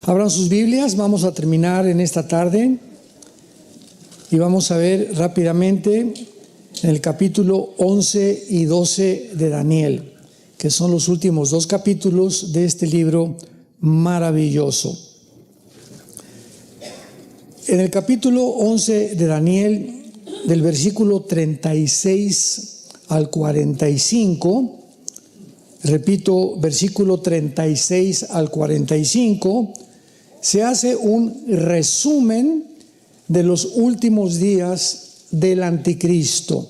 Abran sus Biblias, vamos a terminar en esta tarde y vamos a ver rápidamente en el capítulo 11 y 12 de Daniel, que son los últimos dos capítulos de este libro maravilloso. En el capítulo 11 de Daniel, del versículo 36 al 45, repito, versículo 36 al 45, se hace un resumen de los últimos días del anticristo.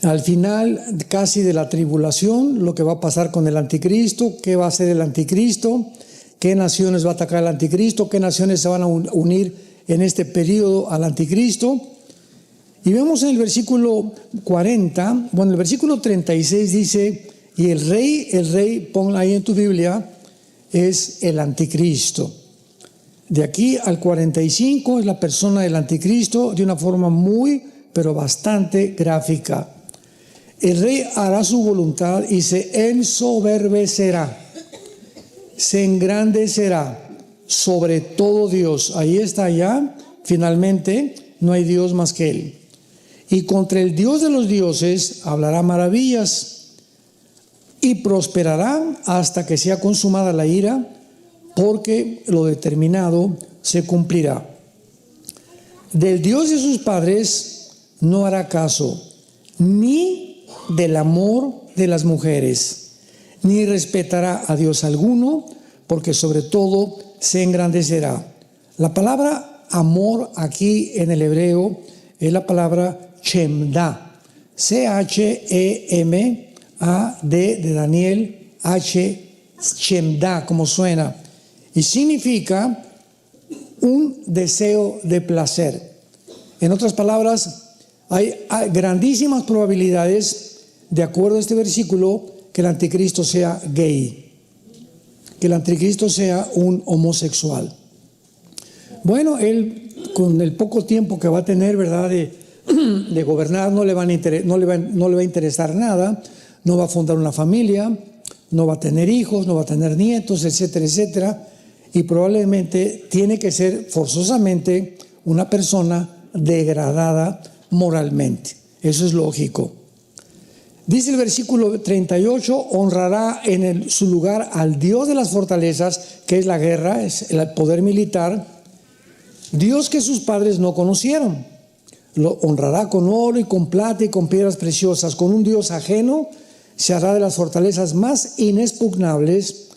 Al final casi de la tribulación, lo que va a pasar con el anticristo, qué va a hacer el anticristo, qué naciones va a atacar el anticristo, qué naciones se van a unir en este periodo al anticristo. Y vemos en el versículo 40, bueno, el versículo 36 dice, y el rey, pon ahí en tu Biblia, es el anticristo. De aquí al 45 es la persona del anticristo de una forma muy, pero bastante gráfica. El rey hará su voluntad y se ensoberbecerá, se engrandecerá sobre todo Dios. Ahí está ya, finalmente, no hay Dios más que Él. Y contra el Dios de los dioses hablará maravillas y prosperará hasta que sea consumada la ira, porque lo determinado se cumplirá. Del Dios de sus padres no hará caso, ni del amor de las mujeres, ni respetará a Dios alguno, porque sobre todo se engrandecerá. La palabra amor aquí en el hebreo es la palabra Chemda, C-H-E-M-A-D de Daniel, Chemda, como suena, y significa un deseo de placer. En otras palabras, hay grandísimas probabilidades, de acuerdo a este versículo, que el anticristo sea gay, que el anticristo sea un homosexual. Bueno, él con el poco tiempo que va a tener, ¿verdad?, de gobernar, no le va a interesar nada, no va a fundar una familia, no va a tener hijos, no va a tener nietos, etcétera, etcétera, y probablemente tiene que ser forzosamente una persona degradada moralmente. Eso es lógico. Dice el versículo 38, honrará en su lugar al Dios de las fortalezas, que es la guerra, es el poder militar, Dios que sus padres no conocieron. Lo honrará con oro y con plata y con piedras preciosas. Con un Dios ajeno se hará de las fortalezas más inexpugnables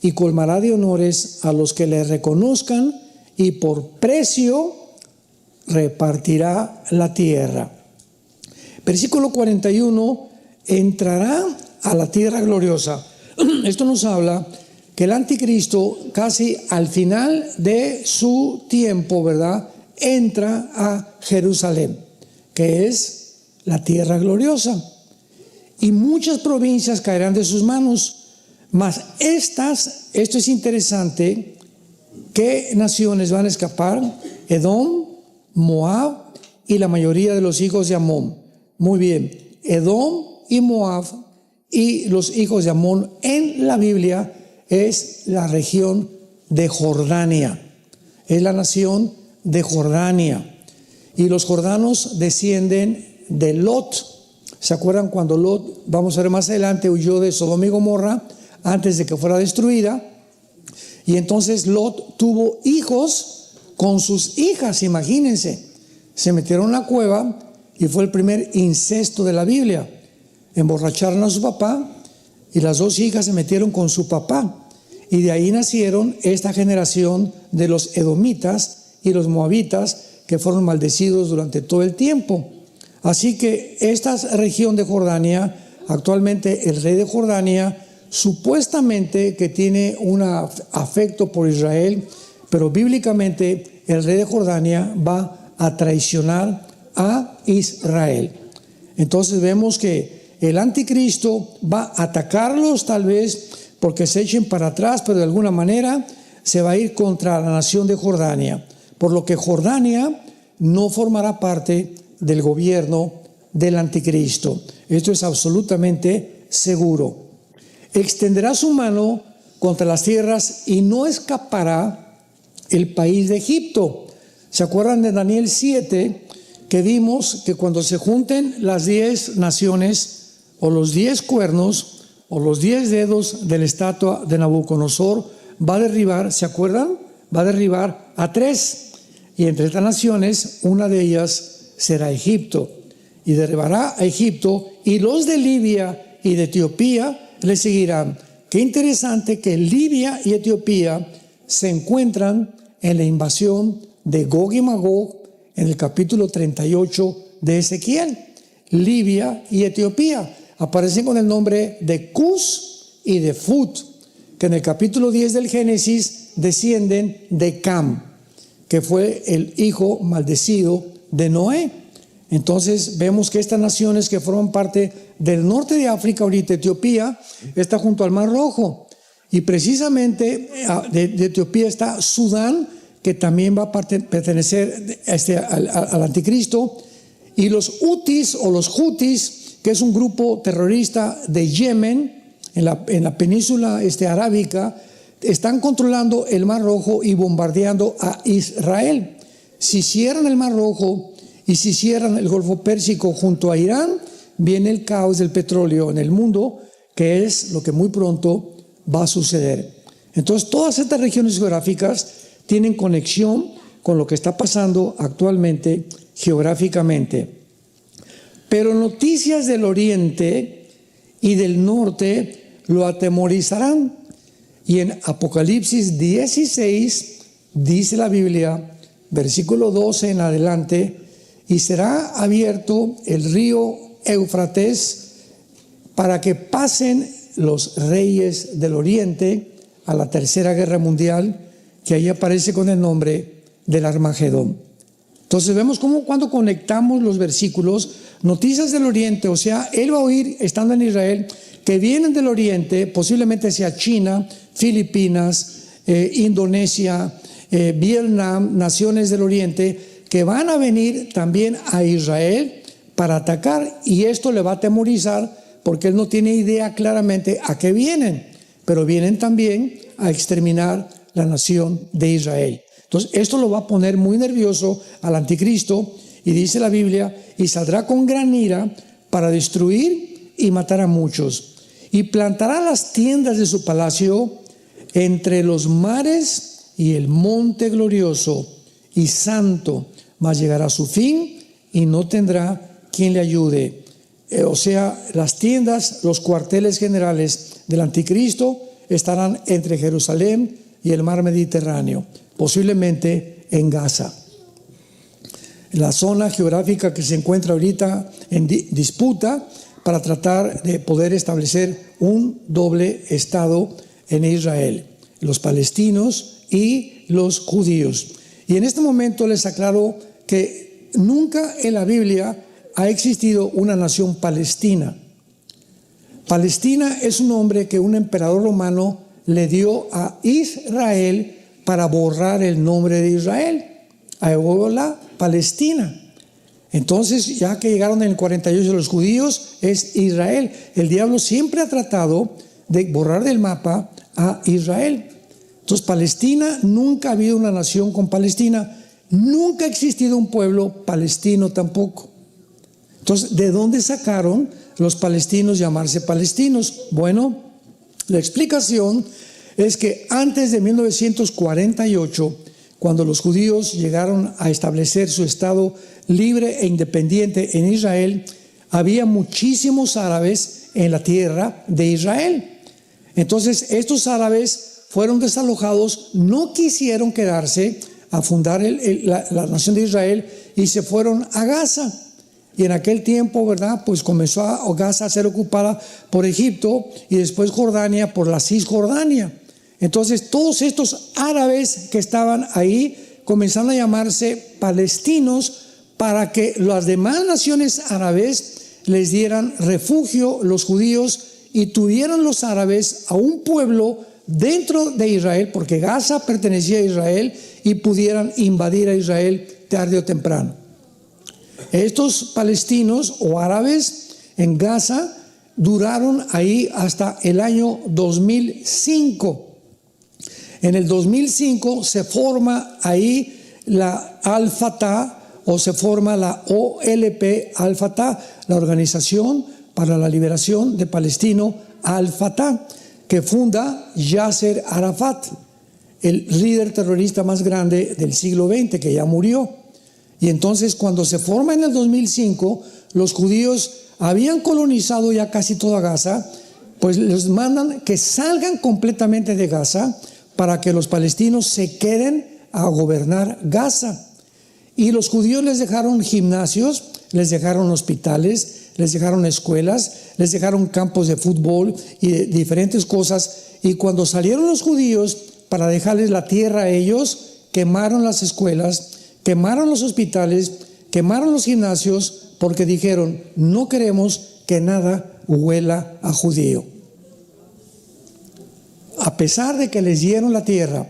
y colmará de honores a los que le reconozcan, y por precio repartirá la tierra. Versículo 41, entrará a la tierra gloriosa. Esto nos habla que el anticristo casi al final de su tiempo, ¿verdad?, entra a Jerusalén, que es la tierra gloriosa, y muchas provincias caerán de sus manos. Mas esto es interesante, ¿qué naciones van a escapar? Edom, Moab y la mayoría de los hijos de Amón. Muy bien, Edom y Moab y los hijos de Amón en la Biblia es la región de Jordania, es la nación de Jordania, y los jordanos descienden de Lot. ¿Se acuerdan cuando Lot, vamos a ver más adelante, huyó de Sodoma y Gomorra antes de que fuera destruida? Y entonces Lot tuvo hijos con sus hijas, imagínense, se metieron en la cueva y fue el primer incesto de la Biblia. Emborracharon a su papá y las dos hijas se metieron con su papá, y de ahí nacieron esta generación de los edomitas y los moabitas, que fueron maldecidos durante todo el tiempo. Así que esta región de Jordania, actualmente el rey de Jordania, supuestamente que tiene un afecto por Israel, pero bíblicamente el rey de Jordania va a traicionar a Israel. Entonces vemos que el anticristo va a atacarlos, tal vez porque se echen para atrás, pero de alguna manera se va a ir contra la nación de Jordania, por lo que Jordania no formará parte del gobierno del anticristo. Esto es absolutamente seguro. Extenderá su mano contra las tierras y no escapará el país de Egipto. ¿Se acuerdan de Daniel 7? Que vimos que cuando se junten las 10 naciones o los 10 cuernos o los 10 dedos de la estatua de Nabucodonosor, va a derribar, ¿se acuerdan? Va a derribar a 3. Y entre estas naciones, una de ellas será Egipto. Y derribará a Egipto, y los de Libia y de Etiopía le seguirán. Qué interesante que Libia y Etiopía se encuentran en la invasión de Gog y Magog en el capítulo 38 de Ezequiel. Libia y Etiopía aparecen con el nombre de Cus y de Fut, que en el capítulo 10 del Génesis descienden de Cam, que fue el hijo maldecido de Noé. Entonces vemos que estas naciones que forman parte del norte de África, ahorita Etiopía, está junto al Mar Rojo. Y precisamente de Etiopía está Sudán, que también va a pertenecer al anticristo. Y los Hutis o los Hutis, que es un grupo terrorista de Yemen, en la península arábica, están controlando el Mar Rojo y bombardeando a Israel. Si cierran el Mar Rojo y si cierran el Golfo Pérsico junto a Irán, viene el caos del petróleo en el mundo, que es lo que muy pronto va a suceder. Entonces, todas estas regiones geográficas tienen conexión con lo que está pasando actualmente geográficamente. Pero noticias del oriente y del norte lo atemorizarán. Y en Apocalipsis 16 dice la Biblia, versículo 12 en adelante, y será abierto el río Éufrates para que pasen los reyes del oriente a la tercera guerra mundial, que ahí aparece con el nombre del Armagedón. Entonces vemos cómo cuando conectamos los versículos, noticias del oriente, o sea, él va a oír estando en Israel, que vienen del oriente, posiblemente sea China, Filipinas, Indonesia, Vietnam, naciones del oriente, que van a venir también a Israel para atacar, y esto le va a atemorizar porque él no tiene idea claramente a qué vienen, pero vienen también a exterminar la nación de Israel. Entonces esto lo va a poner muy nervioso al anticristo, y dice la Biblia, y saldrá con gran ira para destruir y matar a muchos, y plantará las tiendas de su palacio entre los mares y el monte glorioso y santo, mas llegará a su fin y no tendrá quien le ayude. O sea, las tiendas, los cuarteles generales del anticristo estarán entre Jerusalén y el mar Mediterráneo, posiblemente en Gaza. La zona geográfica que se encuentra ahorita en disputa para tratar de poder establecer un doble estado en Israel, los palestinos y los judíos. Y en este momento les aclaro que nunca en la Biblia ha existido una nación palestina. Palestina es un nombre que un emperador romano le dio a Israel para borrar el nombre de Israel. Ahora Palestina. Entonces, ya que llegaron en el 48 los judíos, es Israel. El diablo siempre ha tratado de borrar del mapa a Israel. Entonces, Palestina, nunca ha habido una nación con Palestina. Nunca ha existido un pueblo palestino tampoco. Entonces, ¿de dónde sacaron los palestinos llamarse palestinos? Bueno, la explicación es que antes de 1948, cuando los judíos llegaron a establecer su estado libre e independiente en Israel, había muchísimos árabes en la tierra de Israel. Entonces, estos árabes fueron desalojados, no quisieron quedarse a fundar la nación de Israel y se fueron a Gaza. Y en aquel tiempo, ¿verdad? Pues comenzó Gaza a ser ocupada por Egipto y después Jordania por la Cisjordania. Entonces, todos estos árabes que estaban ahí comenzaron a llamarse palestinos para que las demás naciones árabes les dieran refugio, los judíos, y tuvieran los árabes a un pueblo dentro de Israel, porque Gaza pertenecía a Israel, y pudieran invadir a Israel tarde o temprano. Estos palestinos o árabes en Gaza duraron ahí hasta el año 2005. En el 2005 se forma ahí la Al-Fatah, o se forma la OLP Al-Fatah, la Organización para la Liberación de Palestino Al-Fatah, que funda Yasser Arafat, el líder terrorista más grande del siglo XX, que ya murió. Y entonces, cuando se forma en el 2005, los judíos habían colonizado ya casi toda Gaza, pues les mandan que salgan completamente de Gaza para que los palestinos se queden a gobernar Gaza. Y los judíos les dejaron gimnasios, les dejaron hospitales, les dejaron escuelas, les dejaron campos de fútbol y de diferentes cosas. Y cuando salieron los judíos para dejarles la tierra a ellos, quemaron las escuelas, quemaron los hospitales, quemaron los gimnasios, porque dijeron: no queremos que nada huela a judío. A pesar de que les dieron la tierra,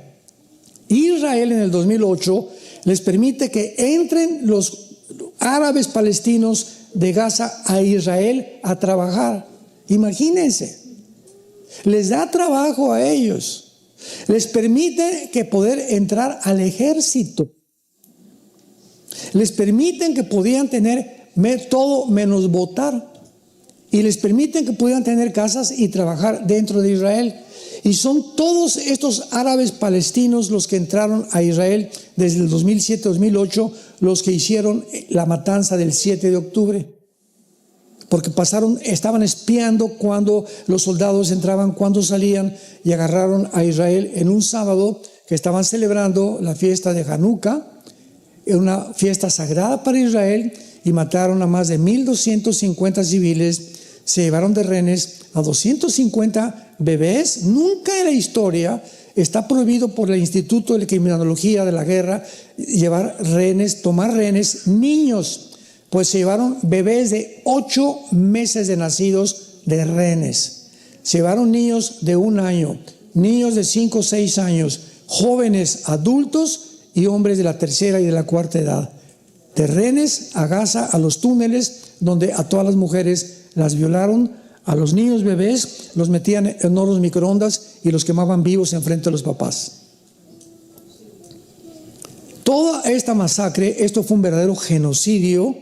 Israel en el 2008 les permite que entren los árabes palestinos de Gaza a Israel a trabajar. Imagínense, les da trabajo a ellos, les permite que poder entrar al ejército, les permiten que podían tener todo menos votar, y les permiten que pudieran tener casas y trabajar dentro de Israel. Y son todos estos árabes palestinos los que entraron a Israel desde el 2007-2008, los que hicieron la matanza del 7 de octubre. Porque estaban espiando cuando los soldados entraban, cuando salían, y agarraron a Israel en un sábado que estaban celebrando la fiesta de Hanukkah, una fiesta sagrada para Israel, y mataron a más de 1,250 civiles. Se llevaron de rehenes a 250 bebés. Nunca en la historia está prohibido por el Instituto de Criminología de la Guerra llevar rehenes, tomar rehenes niños. Pues se llevaron bebés de 8 meses de nacidos de rehenes. Se llevaron niños de 1 año, niños de 5 o 6 años, jóvenes adultos y hombres de la tercera y de la cuarta edad. De rehenes a Gaza, a los túneles, donde a todas las mujeres las violaron, a los niños bebés los metían en hornos microondas y los quemaban vivos enfrente de los papás. Toda esta masacre, esto fue un verdadero genocidio.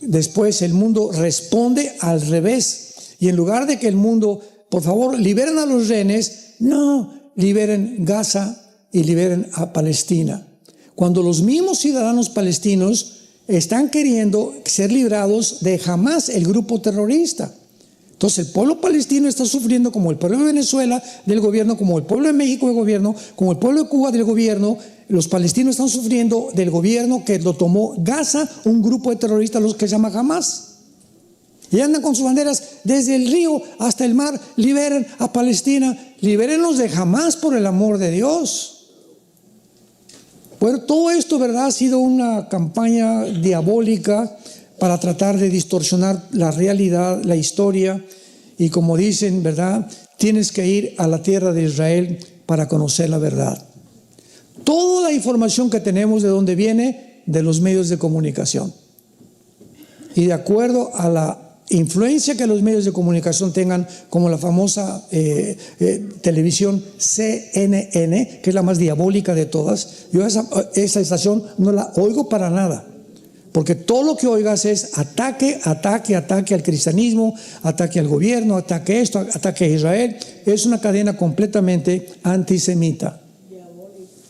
Después el mundo responde al revés, y en lugar de que el mundo, por favor, liberen a los rehenes, no, liberen Gaza y liberen a Palestina. Cuando los mismos ciudadanos palestinos están queriendo ser librados de Hamás, el grupo terrorista. Entonces el pueblo palestino está sufriendo como el pueblo de Venezuela del gobierno, como el pueblo de México del gobierno, como el pueblo de Cuba del gobierno. Los palestinos están sufriendo del gobierno que lo tomó Gaza, un grupo de terroristas, los que se llama Hamás. Y andan con sus banderas desde el río hasta el mar: liberen a Palestina, libérenlos de Hamás, por el amor de Dios. Bueno, todo esto, ¿verdad?, ha sido una campaña diabólica para tratar de distorsionar la realidad, la historia. Y como dicen, ¿verdad?, tienes que ir a la tierra de Israel para conocer la verdad. Toda la información que tenemos, ¿de dónde viene? De los medios de comunicación. Y de acuerdo a la influencia que los medios de comunicación tengan, como la famosa televisión CNN, que es la más diabólica de todas. Yo esa estación no la oigo para nada, porque todo lo que oigas es ataque al cristianismo, ataque al gobierno, ataque a esto, ataque a Israel. Es una cadena completamente antisemita,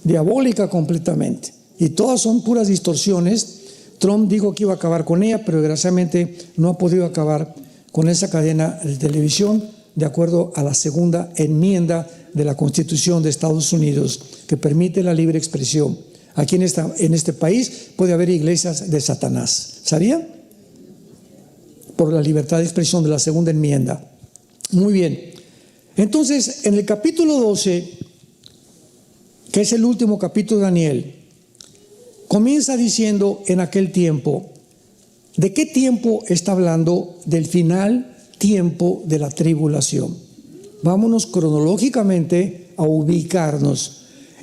diabólica completamente, y todas son puras distorsiones. Trump dijo que iba a acabar con ella, pero desgraciadamente no ha podido acabar con esa cadena de televisión, de acuerdo a la segunda enmienda de la Constitución de Estados Unidos, que permite la libre expresión. Aquí en este país puede haber iglesias de Satanás. ¿Sabían? Por la libertad de expresión de la segunda enmienda. Muy bien. Entonces, en el capítulo 12, que es el último capítulo de Daniel, comienza diciendo: en aquel tiempo. ¿De qué tiempo está hablando? Del final tiempo de la tribulación. Vámonos cronológicamente a ubicarnos.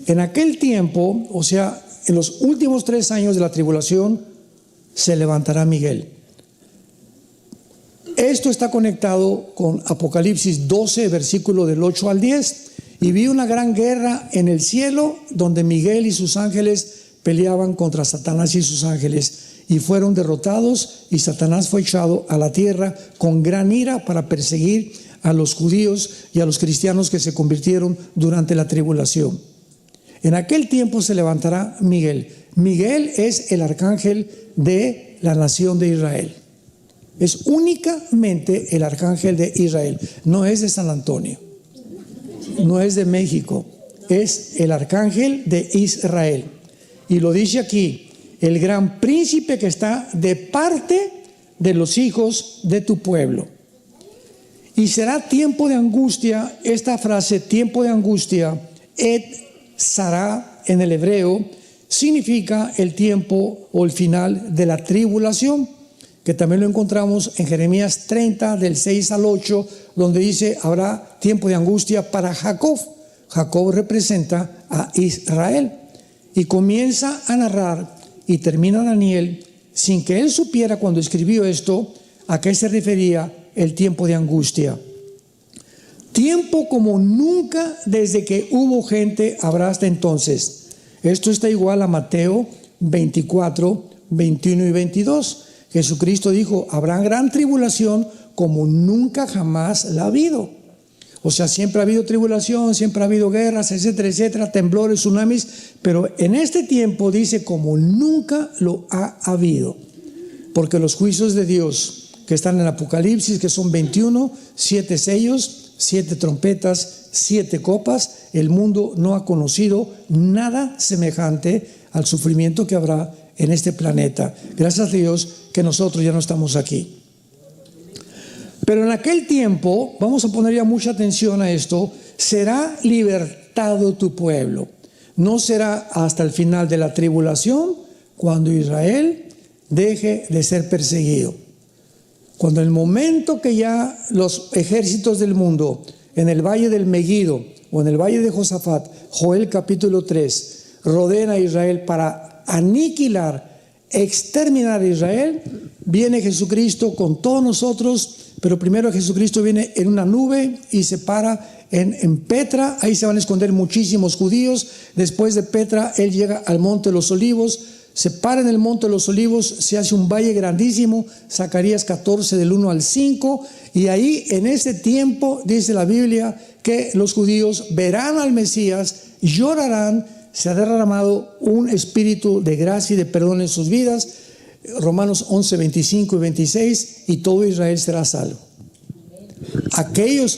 En aquel tiempo, o sea, en los últimos 3 años de la tribulación, se levantará Miguel. Esto está conectado con Apocalipsis 12, versículo del 8 al 10. Y vi una gran guerra en el cielo, donde Miguel y sus ángeles peleaban contra Satanás y sus ángeles, y fueron derrotados, y Satanás fue echado a la tierra con gran ira para perseguir a los judíos y a los cristianos que se convirtieron durante la tribulación. En aquel tiempo se levantará Miguel. Miguel es el arcángel de la nación de Israel. Es únicamente el arcángel de Israel. No es de San Antonio, no es de México, es el arcángel de Israel. Y lo dice aquí: el gran príncipe que está de parte de los hijos de tu pueblo. Y será tiempo de angustia. Esta frase, tiempo de angustia, et sará en el hebreo, significa el tiempo o el final de la tribulación, que también lo encontramos en Jeremías 30, del 6 al 8, donde dice: habrá tiempo de angustia para Jacob. Jacob representa a Israel. Y comienza a narrar y termina Daniel sin que él supiera, cuando escribió esto, a qué se refería el tiempo de angustia. Tiempo como nunca desde que hubo gente habrá hasta entonces. Esto está igual a Mateo 24, 21 y 22. Jesucristo dijo: habrá gran tribulación como nunca jamás la ha habido. O sea, siempre ha habido tribulación, siempre ha habido guerras, etcétera, etcétera, temblores, tsunamis, pero en este tiempo dice como nunca lo ha habido. Porque los juicios de Dios que están en Apocalipsis, que son 21, 7 sellos, 7 trompetas, 7 copas, el mundo no ha conocido nada semejante al sufrimiento que habrá en este planeta. Gracias a Dios que nosotros ya no estamos aquí. Pero en aquel tiempo, vamos a poner ya mucha atención a esto, será libertado tu pueblo. No será hasta el final de la tribulación, cuando Israel deje de ser perseguido. Cuando el momento que ya los ejércitos del mundo, en el valle del Megiddo o en el valle de Josafat, Joel capítulo 3, rodean a Israel para aniquilar, exterminar a Israel, viene Jesucristo con todos nosotros. Pero primero Jesucristo viene en una nube y se para en Petra. Ahí se van a esconder muchísimos judíos. Después de Petra, Él llega al Monte de los Olivos. Se para en el Monte de los Olivos. Se hace un valle grandísimo. Zacarías 14, del 1 al 5. Y ahí, en ese tiempo, dice la Biblia, que los judíos verán al Mesías, llorarán. Se ha derramado un espíritu de gracia y de perdón en sus vidas. Romanos 11, 25 y 26, y todo Israel será salvo. Aquellos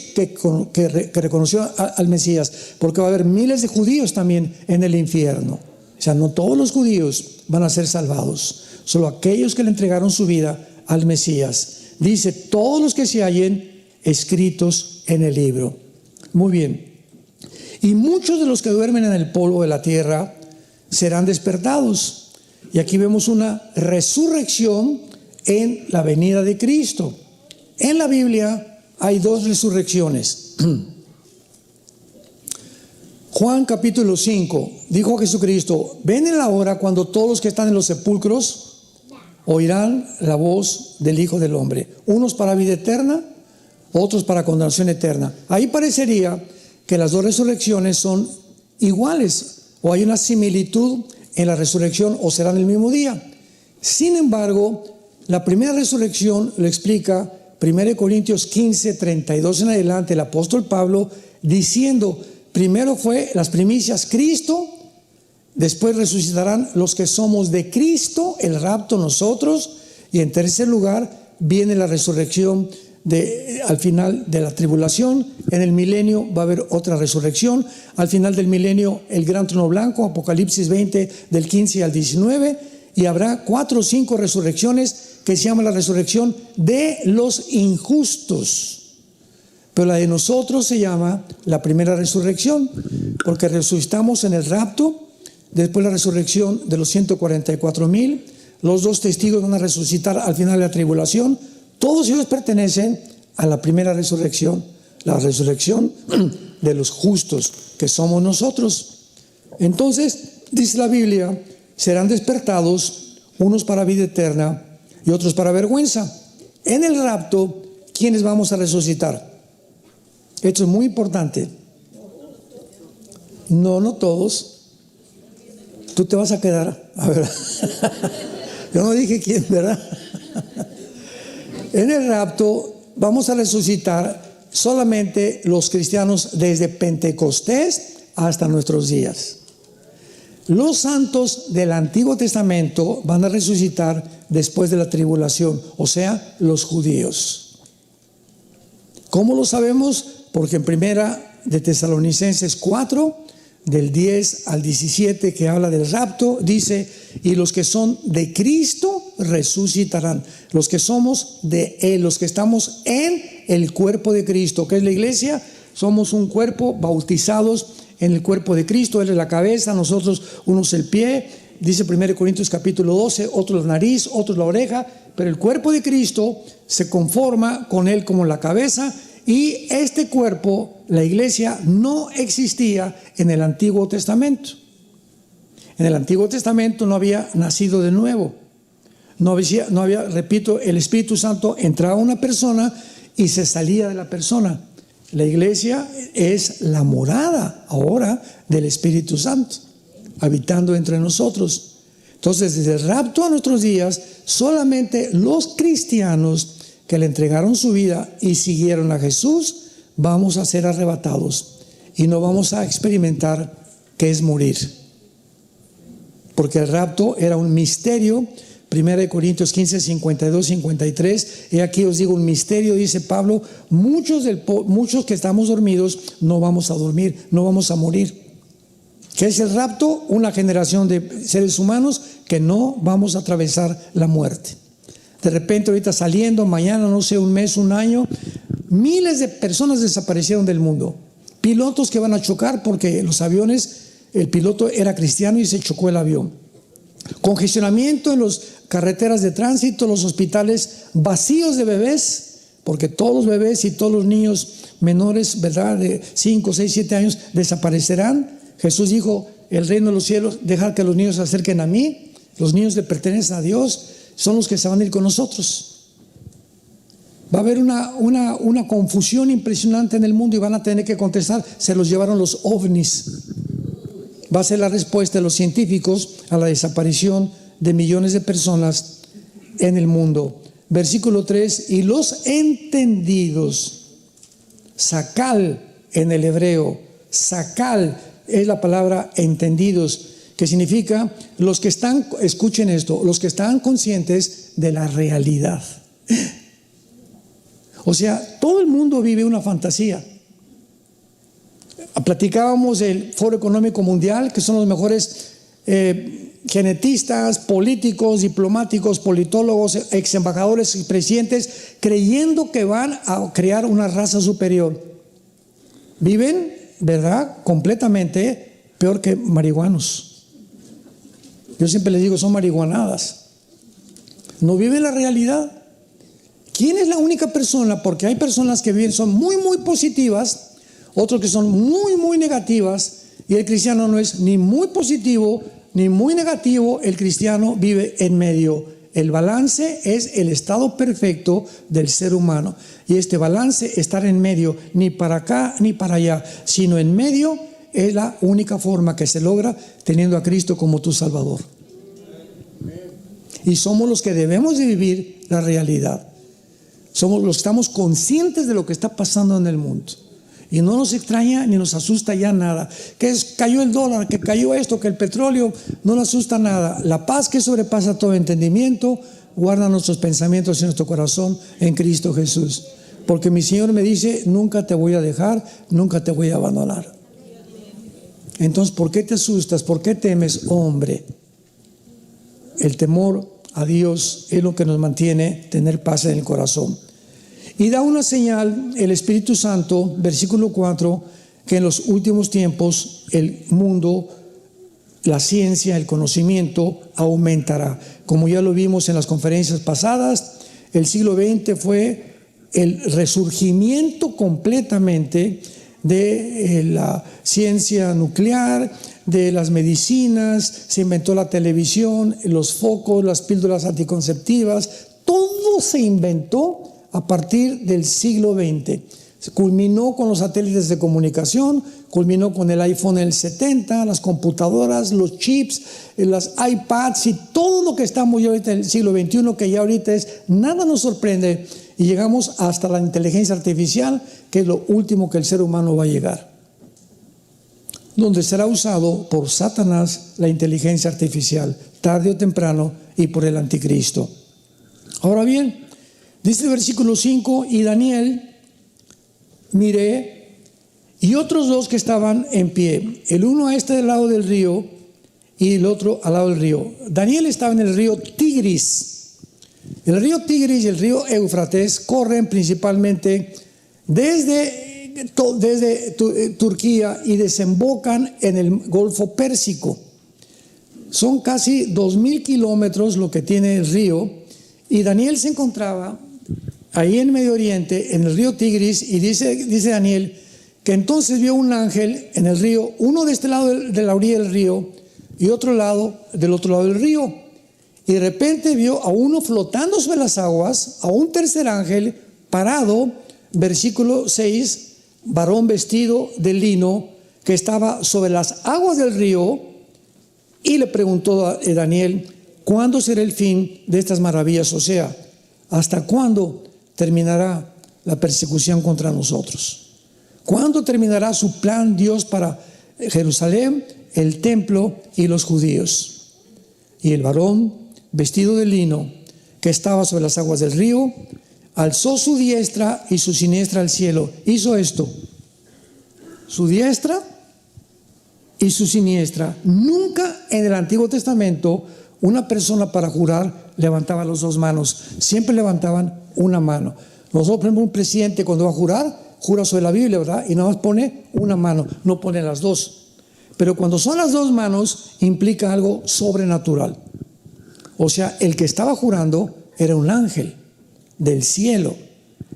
que reconocieron al Mesías, porque va a haber miles de judíos también en el infierno. O sea, no todos los judíos van a ser salvados, solo aquellos que le entregaron su vida al Mesías. Dice: todos los que se hallen escritos en el libro. Muy bien. Y muchos de los que duermen en el polvo de la tierra serán despertados. Y aquí vemos una resurrección en la venida de Cristo. En la Biblia hay 2 resurrecciones. Juan capítulo 5, dijo Jesucristo: ven en la hora cuando todos los que están en los sepulcros oirán la voz del Hijo del Hombre. Unos para vida eterna, otros para condenación eterna. Ahí parecería que las 2 resurrecciones son iguales, o hay una similitud en la resurrección, o serán el mismo día. Sin embargo, la primera resurrección lo explica 1 Corintios 15, 32 en adelante, el apóstol Pablo, diciendo: primero fue las primicias Cristo, después resucitarán los que somos de Cristo, el rapto nosotros, y en tercer lugar viene la resurrección al final de la tribulación. En el milenio va a haber otra resurrección. Al final del milenio, el gran trono blanco, Apocalipsis 20, del 15 al 19, y habrá 4 o 5 resurrecciones que se llama la resurrección de los injustos. Pero la de nosotros se llama la primera resurrección, porque resucitamos en el rapto, después la resurrección de los 144,000, los 2 testigos van a resucitar al final de la tribulación. Todos ellos pertenecen a la primera resurrección, la resurrección de los justos, que somos nosotros. Entonces, dice la Biblia, serán despertados unos para vida eterna y otros para vergüenza. En el rapto, ¿quiénes vamos a resucitar? Esto es muy importante. No, no todos. Tú te vas a quedar. A ver. Yo no dije quién, ¿verdad? En el rapto vamos a resucitar solamente los cristianos desde Pentecostés hasta nuestros días. Los santos del Antiguo Testamento van a resucitar después de la tribulación, o sea, los judíos. ¿Cómo lo sabemos? Porque en primera de Tesalonicenses 4, del 10 al 17, que habla del rapto, dice: y los que son de Cristo resucitarán. Los que somos de Él, los que estamos en el cuerpo de Cristo, que es la iglesia, somos un cuerpo bautizados en el cuerpo de Cristo. Él es la cabeza, nosotros unos el pie. Dice 1 Corintios capítulo 12, otros la nariz, otros la oreja, pero el cuerpo de Cristo se conforma con Él como la cabeza. Y este cuerpo, la iglesia, no existía en el Antiguo Testamento. En el Antiguo Testamento no había nacido de nuevo. No había, repito, el Espíritu Santo entraba a una persona y se salía de la persona. La iglesia es la morada ahora del Espíritu Santo, habitando entre nosotros. Entonces, desde el rapto a nuestros días, solamente los cristianos que le entregaron su vida y siguieron a Jesús, vamos a ser arrebatados y no vamos a experimentar qué es morir. Porque el rapto era un misterio. 1 Corintios 15, 52, 53. Y aquí os digo un misterio, dice Pablo: muchos que estamos dormidos no vamos a dormir, no vamos a morir. ¿Qué es el rapto? Una generación de seres humanos que no vamos a atravesar la muerte. De repente, ahorita saliendo, mañana, no sé, un mes, un año, miles de personas desaparecieron del mundo. Pilotos que van a chocar porque los aviones, el piloto era cristiano y se chocó el avión. Congestionamiento en las carreteras de tránsito, los hospitales vacíos de bebés, porque todos los bebés y todos los niños menores, ¿verdad?, de 5, 6, 7 años desaparecerán. Jesús dijo: el reino de los cielos, dejar que los niños se acerquen a mí. Los niños le pertenecen a Dios, son los que se van a ir con nosotros. Va a haber una confusión impresionante en el mundo y van a tener que contestar: se los llevaron los ovnis. Va a ser la respuesta de los científicos a la desaparición de millones de personas en el mundo. Versículo 3: y los entendidos, sakal en el hebreo, sakal es la palabra entendidos, que significa los que están, escuchen esto, los que están conscientes de la realidad. O sea, todo el mundo vive una fantasía. Platicábamos del Foro Económico Mundial, que son los mejores genetistas, políticos, diplomáticos, politólogos, ex embajadores y presidentes, creyendo que van a crear una raza superior. Viven, ¿verdad?, completamente peor que marihuanos. Yo siempre les digo, son marihuanadas. No viven la realidad. ¿Quién es la única persona? Porque hay personas que viven, son muy, muy positivas, otros que son muy, muy negativas, y el cristiano no es ni muy positivo ni muy negativo. El cristiano vive en medio. El balance es el estado perfecto del ser humano, y este balance, estar en medio, ni para acá ni para allá, sino en medio, es la única forma que se logra teniendo a Cristo como tu Salvador. Y somos los que debemos de vivir la realidad. Somos los que estamos conscientes de lo que está pasando en el mundo. Y no nos extraña ni nos asusta ya nada. Cayó el dólar, que cayó esto, que el petróleo, no nos asusta nada. La paz que sobrepasa todo entendimiento guarda nuestros pensamientos y nuestro corazón en Cristo Jesús. Porque mi Señor me dice: nunca te voy a dejar, nunca te voy a abandonar. Entonces, ¿por qué te asustas? ¿Por qué temes, hombre? El temor a Dios es lo que nos mantiene tener paz en el corazón. Y da una señal el Espíritu Santo, versículo 4, que en los últimos tiempos el mundo, la ciencia, el conocimiento aumentará. Como ya lo vimos en las conferencias pasadas, el siglo XX fue el resurgimiento completamente de la ciencia nuclear, de las medicinas, se inventó la televisión, los focos, las píldoras anticonceptivas, todo se inventó a partir del siglo XX. Culminó con los satélites de comunicación, culminó con el iPhone el 70, las computadoras, los chips, las iPads y todo lo que estamos ya ahorita en el siglo XXI, que ya ahorita nada nos sorprende, y llegamos hasta la inteligencia artificial, que es lo último que el ser humano va a llegar, donde será usado por Satanás la inteligencia artificial, tarde o temprano, y por el anticristo. Ahora bien, dice el versículo 5, y Daniel miré, y otros dos que estaban en pie, el uno a este lado del río y el otro al lado del río. Daniel estaba en el río Tigris. El río Tigris y el río Éufrates corren principalmente desde Turquía y desembocan en el Golfo Pérsico. Son casi 2000 kilómetros lo que tiene el río, y Daniel se encontraba ahí en Medio Oriente, en el río Tigris, y dice Daniel que entonces vio un ángel en el río, uno de este lado de la orilla del río y otro lado del otro lado del río, y de repente vio a uno flotando sobre las aguas, a un tercer ángel parado, versículo 6, varón vestido de lino, que estaba sobre las aguas del río, y le preguntó a Daniel, ¿cuándo será el fin de estas maravillas? O sea, ¿hasta cuándo terminará la persecución contra nosotros? ¿Cuándo terminará su plan Dios para Jerusalén, el templo y los judíos? Y el varón vestido de lino, que estaba sobre las aguas del río, alzó su diestra y su siniestra al cielo. Hizo esto, su diestra y su siniestra. Nunca en el Antiguo Testamento una persona para jurar levantaba las dos manos, siempre levantaban una mano. Nosotros, por ejemplo, un presidente cuando va a jurar, jura sobre la Biblia, ¿verdad? Y nada más pone una mano, no pone las dos. Pero cuando son las dos manos, implica algo sobrenatural. O sea, el que estaba jurando era un ángel del cielo,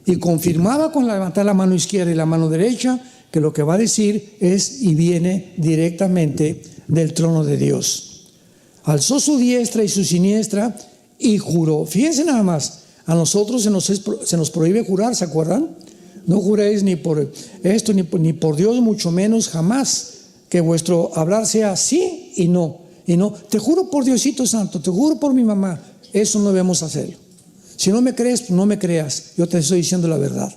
y confirmaba con levantar la mano izquierda y la mano derecha que lo que va a decir es y viene directamente del trono de Dios. Alzó su diestra y su siniestra y juró. Fíjense nada más, a nosotros se nos prohíbe jurar, ¿se acuerdan? No juréis ni por esto ni por Dios, mucho menos jamás, que vuestro hablar sea sí y no. Y no, te juro por Diosito Santo, te juro por mi mamá. Eso no debemos hacerlo. Si no me crees, no me creas, yo te estoy diciendo la verdad.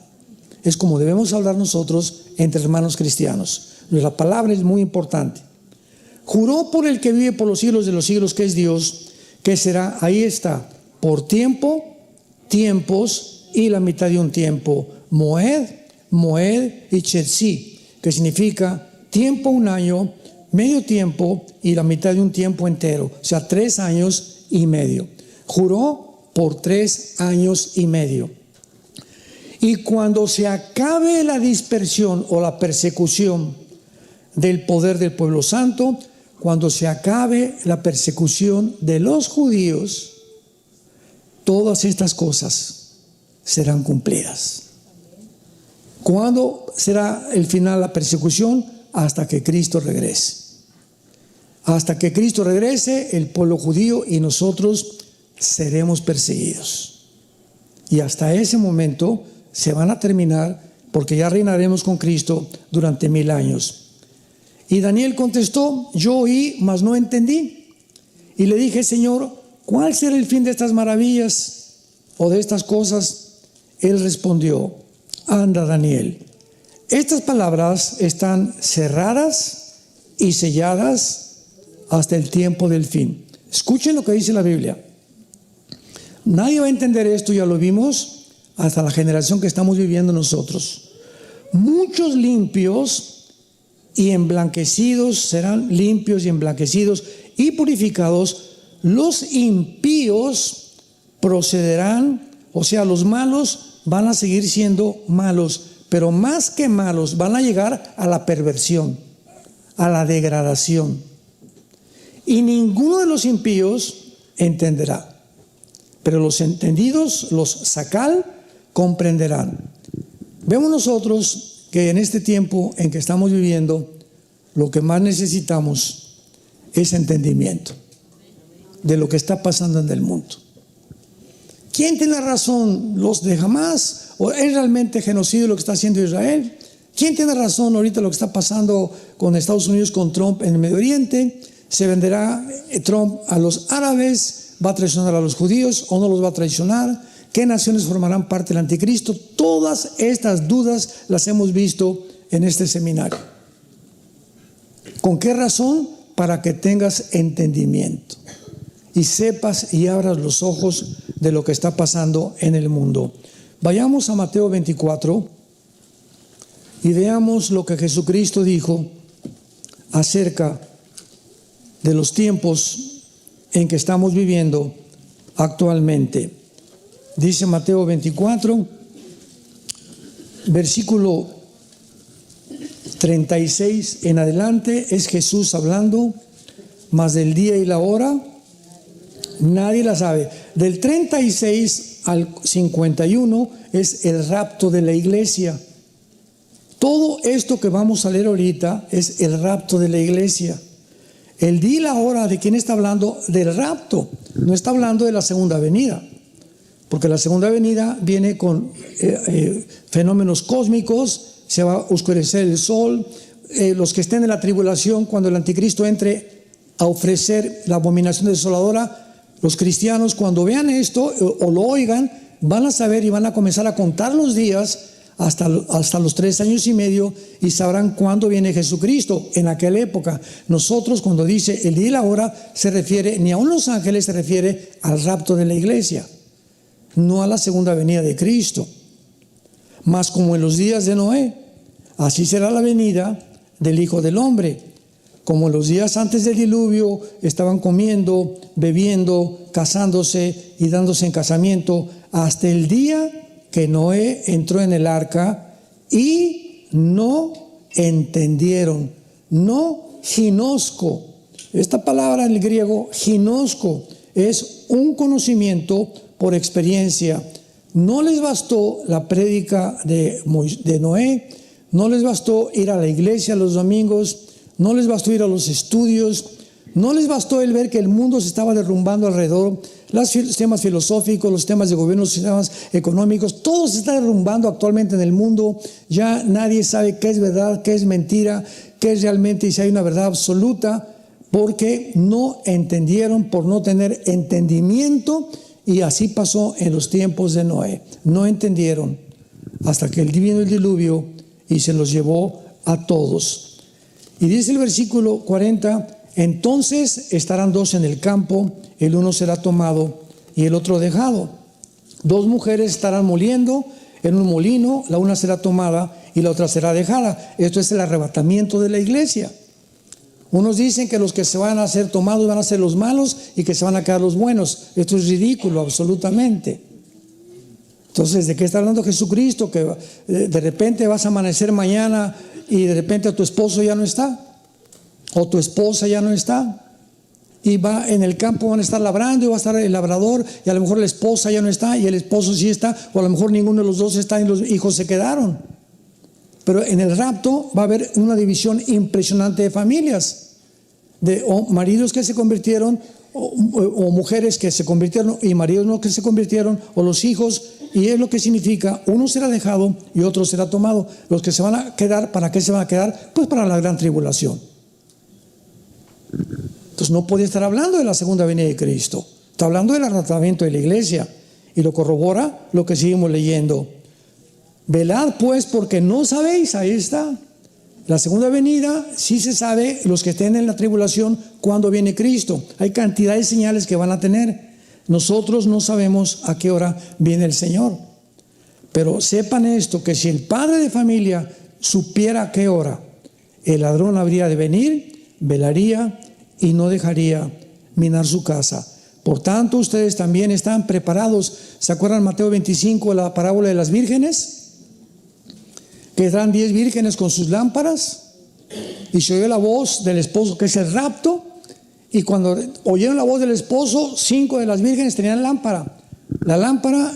Es como debemos hablar nosotros entre hermanos cristianos. La palabra es muy importante. Juró por el que vive por los siglos de los siglos, que es Dios, que será, ahí está, por tiempo, tiempos y la mitad de un tiempo. Moed, Moed y Chetzi, que significa tiempo, un año, medio tiempo y la mitad de un tiempo entero. O sea, 3 años y medio. Juró por 3 años y medio. Y cuando se acabe la dispersión o la persecución del poder del pueblo santo, cuando se acabe la persecución de los judíos, todas estas cosas serán cumplidas. ¿Cuándo será el final de la persecución? Hasta que Cristo regrese. Hasta que Cristo regrese, el pueblo judío y nosotros seremos perseguidos. Y hasta ese momento se van a terminar, porque ya reinaremos con Cristo durante 1000 años. Y Daniel contestó, yo oí, mas no entendí. Y le dije, Señor, ¿cuál será el fin de estas maravillas o de estas cosas? Él respondió, anda, Daniel, estas palabras están cerradas y selladas hasta el tiempo del fin. Escuchen lo que dice la Biblia. Nadie va a entender esto, ya lo vimos, hasta la generación que estamos viviendo nosotros. Muchos limpios y emblanquecidos serán limpios y emblanquecidos y purificados. Los impíos procederán, o sea, los malos van a seguir siendo malos, pero más que malos van a llegar a la perversión, a la degradación. Y ninguno de los impíos entenderá, pero los entendidos, los sacal, comprenderán. Vemos nosotros que en este tiempo en que estamos viviendo, lo que más necesitamos es entendimiento de lo que está pasando en el mundo. ¿quién tiene razón? ¿Los de Hamás? ¿O es realmente genocidio lo que está haciendo Israel? ¿Quién tiene razón ahorita lo que está pasando con Estados Unidos, con Trump en el Medio Oriente? ¿Se venderá Trump a los árabes? ¿Va a traicionar a los judíos o no los va a traicionar? ¿Qué naciones formarán parte del anticristo? Todas estas dudas las hemos visto en este seminario. ¿Con qué razón? Para que tengas entendimiento y sepas y abras los ojos de lo que está pasando en el mundo. Vayamos a Mateo 24 y veamos lo que Jesucristo dijo acerca de los tiempos en que estamos viviendo actualmente. Dice Mateo 24, versículo 36 en adelante, es Jesús hablando, mas del día y la hora nadie la sabe. Del 36 al 51 es el rapto de la iglesia. Todo esto que vamos a leer ahorita es el rapto de la iglesia. El día y la hora, ¿de quién está hablando? Del rapto. No está hablando de la segunda venida, porque la segunda venida viene con fenómenos cósmicos, se va a oscurecer el sol, los que estén en la tribulación, cuando el anticristo entre a ofrecer la abominación desoladora, los cristianos cuando vean esto o lo oigan, van a saber y van a comenzar a contar los días hasta los 3 años y medio y sabrán cuándo viene Jesucristo. En aquella época, nosotros cuando dice el día y la hora, se refiere, ni aun los ángeles, se refiere al rapto de la iglesia, no a la segunda venida de Cristo. Mas como en los días de Noé, así será la venida del Hijo del Hombre. Como en los días antes del diluvio estaban comiendo, bebiendo, casándose y dándose en casamiento, hasta el día que Noé entró en el arca y no entendieron. No ginosco. Esta palabra en el griego, ginosco, es un conocimiento por experiencia. No les bastó la prédica de Noé, no les bastó ir a la iglesia los domingos, no les bastó ir a los estudios, no les bastó el ver que el mundo se estaba derrumbando alrededor, los sistemas filosóficos, los sistemas de gobierno, los sistemas económicos, todo se está derrumbando actualmente en el mundo. Ya nadie sabe qué es verdad, qué es mentira, qué es realmente y si hay una verdad absoluta, porque no entendieron, por no tener entendimiento. Y así pasó en los tiempos de Noé. No entendieron hasta que vino el diluvio y se los llevó a todos. Y dice el versículo 40, entonces estarán 2 en el campo, el uno será tomado y el otro dejado. 2 mujeres estarán moliendo en un molino, la una será tomada y la otra será dejada. Esto es el arrebatamiento de la iglesia. Unos dicen que los que se van a ser tomados van a ser los malos y que se van a quedar los buenos. Esto es ridículo, absolutamente. Entonces, ¿de qué está hablando Jesucristo? Que de repente vas a amanecer mañana y de repente tu esposo ya no está, o tu esposa ya no está, y va en el campo, van a estar labrando y va a estar el labrador, y a lo mejor la esposa ya no está y el esposo sí está, o a lo mejor ninguno de los dos está y los hijos se quedaron. Pero en el rapto va a haber una división impresionante de familias, de maridos que se convirtieron, o mujeres que se convirtieron y maridos no que se convirtieron, o los hijos. Y es lo que significa, uno será dejado y otro será tomado. Los que se van a quedar, ¿para qué se van a quedar? Pues para la gran tribulación. Entonces no podía estar hablando de la segunda venida de Cristo, está hablando del arrebatamiento de la iglesia, y lo corrobora lo que seguimos leyendo. Velad pues porque no sabéis, ahí está. La segunda venida sí se sabe, los que estén en la tribulación, cuándo viene Cristo. Hay cantidad de señales que van a tener. Nosotros no sabemos a qué hora viene el Señor. Pero sepan esto, que si el padre de familia supiera a qué hora el ladrón habría de venir, velaría y no dejaría minar su casa. Por tanto, ustedes también están preparados. ¿Se acuerdan Mateo 25, la parábola de las vírgenes? Quedarán 10 vírgenes con sus lámparas, y se oyó la voz del esposo, que es el rapto, y cuando oyeron la voz del esposo, 5 de las vírgenes tenían lámpara. La lámpara,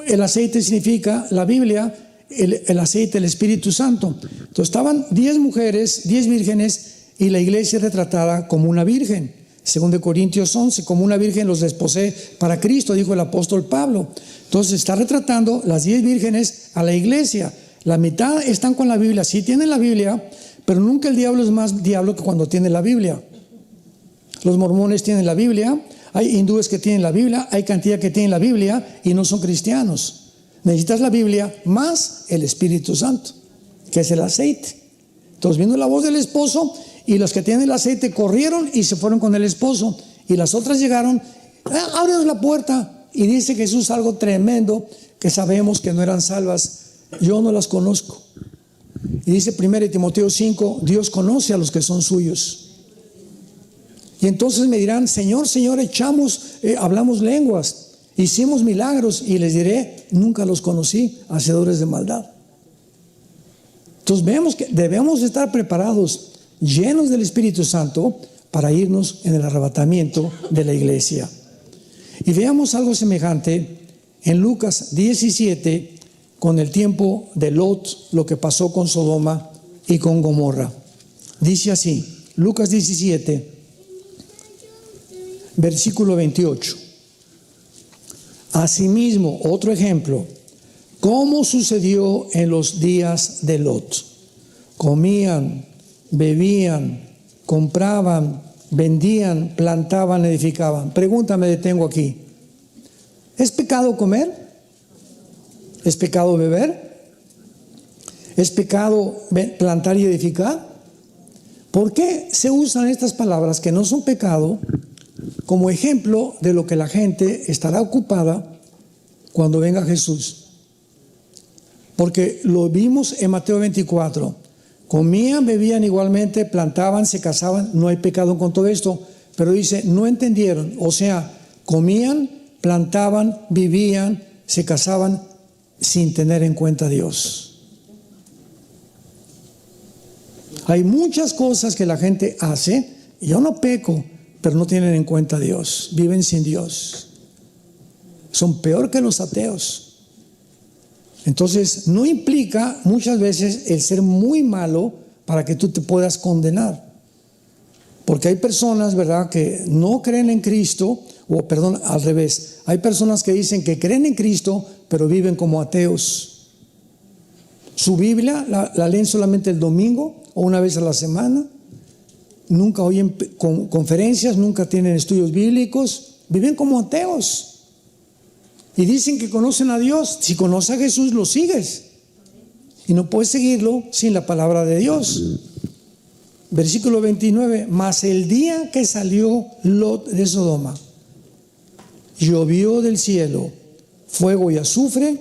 el aceite significa, la Biblia, el aceite, el Espíritu Santo. Entonces estaban 10 mujeres, 10 vírgenes, y la iglesia retratada como una virgen. 2 Corintios 11, como una virgen los desposee para Cristo, dijo el apóstol Pablo. Entonces está retratando las 10 vírgenes a la iglesia. La mitad están con la Biblia, sí tienen la Biblia, pero nunca el diablo es más diablo que cuando tiene la Biblia. Los mormones tienen la Biblia, hay hindúes que tienen la Biblia, hay cantidad que tienen la Biblia y no son cristianos. Necesitas la Biblia más el Espíritu Santo, que es el aceite. Entonces vino la voz del esposo y los que tienen el aceite corrieron y se fueron con el esposo. Y las otras llegaron, ábrenos la puerta. Y dice Jesús algo tremendo que sabemos que no eran salvas. Yo no las conozco. Y dice 1 Timoteo 5, Dios conoce a los que son suyos. Y entonces me dirán, Señor, Señor, hablamos lenguas, hicimos milagros. Y les diré, nunca los conocí, hacedores de maldad. Entonces vemos que debemos estar preparados, llenos del Espíritu Santo, para irnos en el arrebatamiento de la iglesia. Y veamos algo semejante en Lucas 17, con el tiempo de Lot, lo que pasó con Sodoma y con Gomorra. Dice así, Lucas 17, versículo 28. Asimismo, otro ejemplo, ¿cómo sucedió en los días de Lot? Comían, bebían, compraban, vendían, plantaban, edificaban. Pregunta, me detengo aquí. ¿Es pecado comer? ¿Es pecado beber? ¿Es pecado plantar y edificar? ¿Por qué se usan estas palabras que no son pecado como ejemplo de lo que la gente estará ocupada cuando venga Jesús? Porque lo vimos en Mateo 24. Comían, bebían igualmente, plantaban, se casaban. No hay pecado con todo esto, pero dice, no entendieron. O sea, comían, plantaban, vivían, se casaban sin tener en cuenta a Dios. Hay muchas cosas que la gente hace, y yo no peco, pero no tienen en cuenta a Dios, viven sin Dios. Son peor que los ateos. Entonces, no implica muchas veces el ser muy malo para que tú te puedas condenar. Porque hay personas, ¿verdad?, que no creen en Cristo, o perdón, al revés. Hay personas que dicen que creen en Cristo, pero viven como ateos. Su Biblia la leen solamente el domingo o una vez a la semana. Nunca oyen conferencias, nunca tienen estudios bíblicos. Viven como ateos. Y dicen que conocen a Dios. Si conoces a Jesús, lo sigues. Y no puedes seguirlo sin la palabra de Dios. Versículo 29. Mas el día que salió Lot de Sodoma, llovió del cielo fuego y azufre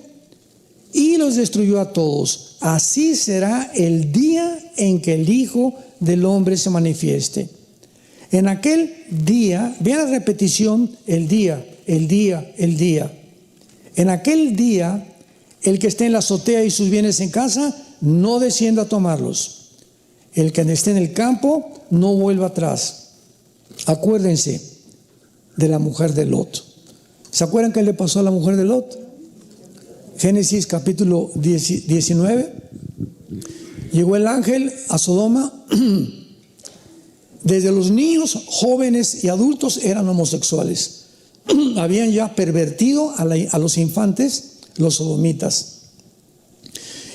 y los destruyó a todos. Así será el día en que el Hijo del Hombre se manifieste. En aquel día, vean la repetición, el día, el día, el día. En aquel día, el que esté en la azotea y sus bienes en casa, no descienda a tomarlos. El que esté en el campo, no vuelva atrás. Acuérdense de la mujer de Lot. ¿Se acuerdan qué le pasó a la mujer de Lot? Génesis capítulo 19. Llegó el ángel a Sodoma. Desde los niños, jóvenes y adultos eran homosexuales. Habían ya pervertido a los infantes, los sodomitas.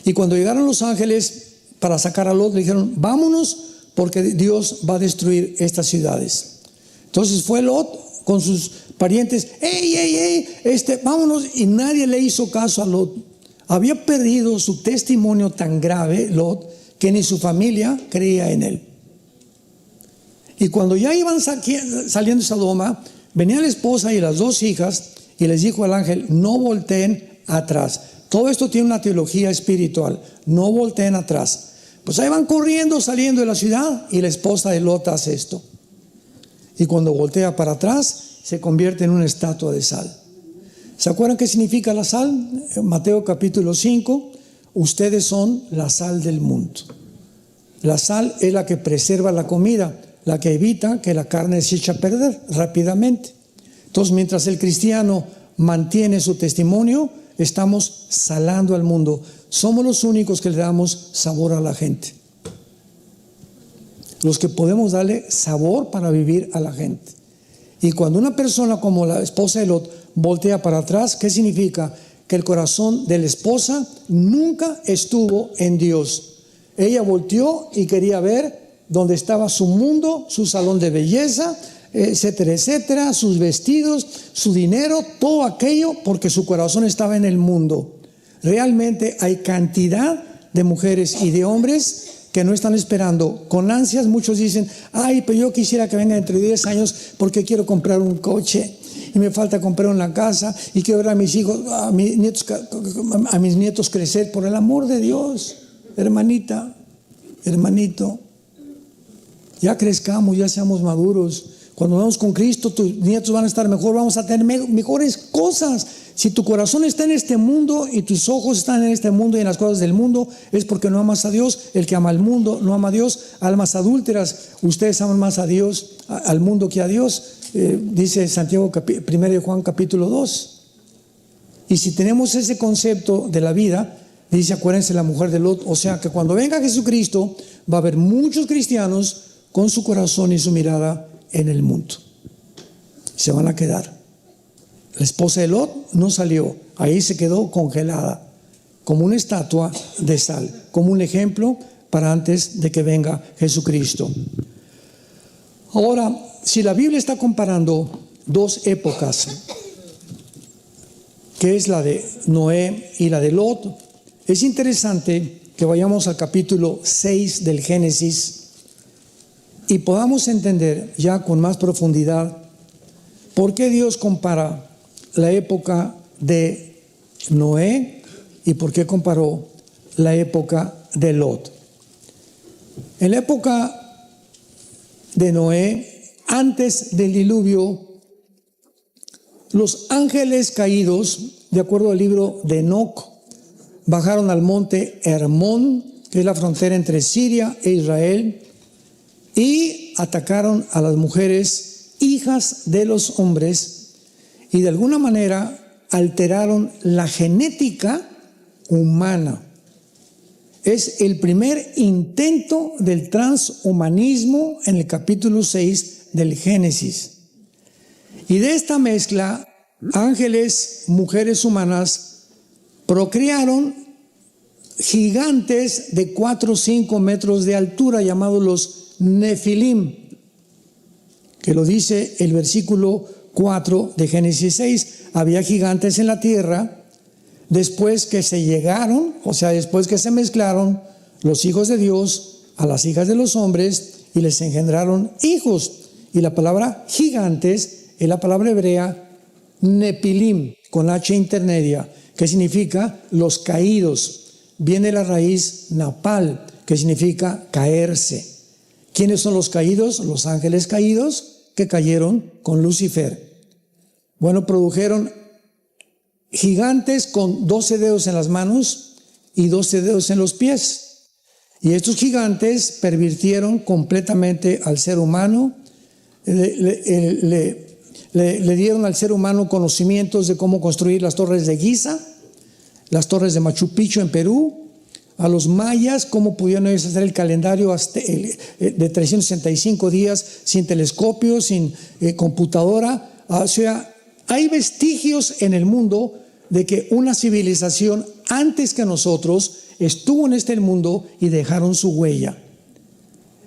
Y cuando llegaron los ángeles para sacar a Lot, le dijeron, vámonos porque Dios va a destruir estas ciudades. Entonces fue Lot con sus parientes, vámonos, y nadie le hizo caso a Lot. Había perdido su testimonio tan grave, Lot, que ni su familia creía en él. Y cuando ya iban saliendo de Sodoma, venía la esposa y las dos hijas y les dijo al ángel, no volteen atrás. Todo esto tiene una teología espiritual, no volteen atrás. Pues ahí van corriendo, saliendo de la ciudad, y la esposa de Lot hace esto. Y cuando voltea para atrás, se convierte en una estatua de sal. ¿Se acuerdan qué significa la sal? En Mateo capítulo 5, ustedes son la sal del mundo. La sal es la que preserva la comida, la que evita que la carne se eche a perder rápidamente. Entonces, mientras el cristiano mantiene su testimonio, estamos salando al mundo. Somos los únicos que le damos sabor a la gente. los que podemos darle sabor para vivir a la gente. Y cuando una persona como la esposa de Lot voltea para atrás, ¿qué significa? Que el corazón de la esposa nunca estuvo en Dios. Ella volteó y quería ver dónde estaba su mundo, su salón de belleza, etcétera, etcétera, sus vestidos, su dinero, todo aquello, porque su corazón estaba en el mundo. Realmente hay cantidad de mujeres y de hombres que no están esperando con ansias. Muchos dicen, ay, pero yo quisiera que venga entre 10 años porque quiero comprar un coche y me falta comprar una casa y quiero ver a mis hijos, a mis nietos crecer. Por el amor de Dios, hermanita, hermanito, ya crezcamos, ya seamos maduros. Cuando vamos con Cristo, tus nietos van a estar mejor, vamos a tener mejores cosas. Si tu corazón está en este mundo y tus ojos están en este mundo y en las cosas del mundo, es porque no amas a Dios. El que ama al mundo no ama a Dios. Almas adúlteras, ustedes aman más a Dios, al mundo que a Dios. Dice Santiago, 1 de Juan capítulo 2. Y si tenemos ese concepto de la vida, dice, acuérdense la mujer de Lot, o sea que cuando venga Jesucristo va a haber muchos cristianos con su corazón y su mirada en el mundo. Se van a quedar. La esposa de Lot no salió, ahí se quedó congelada, como una estatua de sal, como un ejemplo para antes de que venga Jesucristo. Ahora, si la Biblia está comparando dos épocas, que es la de Noé y la de Lot, es interesante que vayamos al capítulo 6 del Génesis y podamos entender ya con más profundidad por qué Dios compara la época de Noé y por qué comparó la época de Lot. En la época de Noé, antes del diluvio, los ángeles caídos, de acuerdo al libro de Enoc, bajaron al monte Hermón, que es la frontera entre Siria e Israel, y atacaron a las mujeres, hijas de los hombres, y de alguna manera alteraron la genética humana. Es el primer intento del transhumanismo en el capítulo 6 del Génesis. Y de esta mezcla, ángeles, mujeres humanas, procrearon gigantes de 4 o 5 metros de altura, llamados los Nefilim, que lo dice el versículo 4 de Génesis 6. Había gigantes en la tierra después que se llegaron, o sea, después que se mezclaron los hijos de Dios a las hijas de los hombres y les engendraron hijos. Y la palabra gigantes es la palabra hebrea Nepilim, con H intermedia, que significa los caídos. Viene la raíz napal, que significa caerse. ¿Quiénes son los caídos? Los ángeles caídos que cayeron con Lucifer. Bueno, produjeron gigantes con 12 dedos en las manos y 12 dedos en los pies. Y estos gigantes pervirtieron completamente al ser humano, le dieron al ser humano conocimientos de cómo construir las torres de Giza, las torres de Machu Picchu en Perú, a los mayas, cómo pudieron ellos hacer el calendario de 365 días sin telescopio, sin computadora. O sea, hay vestigios en el mundo de que una civilización antes que nosotros estuvo en este mundo y dejaron su huella.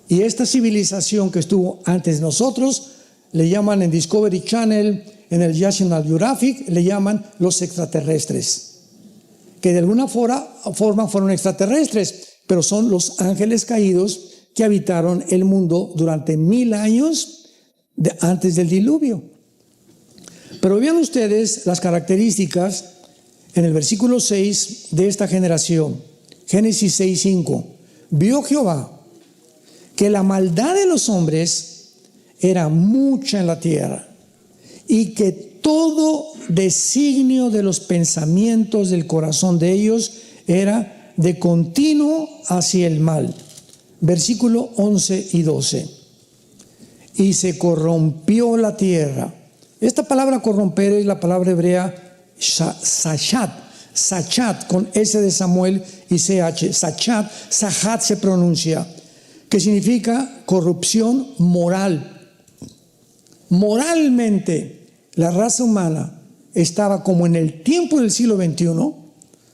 Y esta civilización que estuvo antes de nosotros, le llaman en Discovery Channel, en el National Geographic, le llaman los extraterrestres. Que de alguna forma fueron extraterrestres, pero son los ángeles caídos que habitaron el mundo durante 1000 años antes del diluvio. Pero vean ustedes las características en el versículo 6 de esta generación. Génesis 6:5. Vio Jehová que la maldad de los hombres era mucha en la tierra y que todo designio de los pensamientos del corazón de ellos era de continuo hacia el mal. Versículo 11 y 12. Y se corrompió la tierra. Esta palabra corromper es la palabra hebrea sachat, sachat con S de Samuel y CH, sachat, sachat se pronuncia, que significa corrupción moral. Moralmente, la raza humana estaba como en el tiempo del siglo XXI,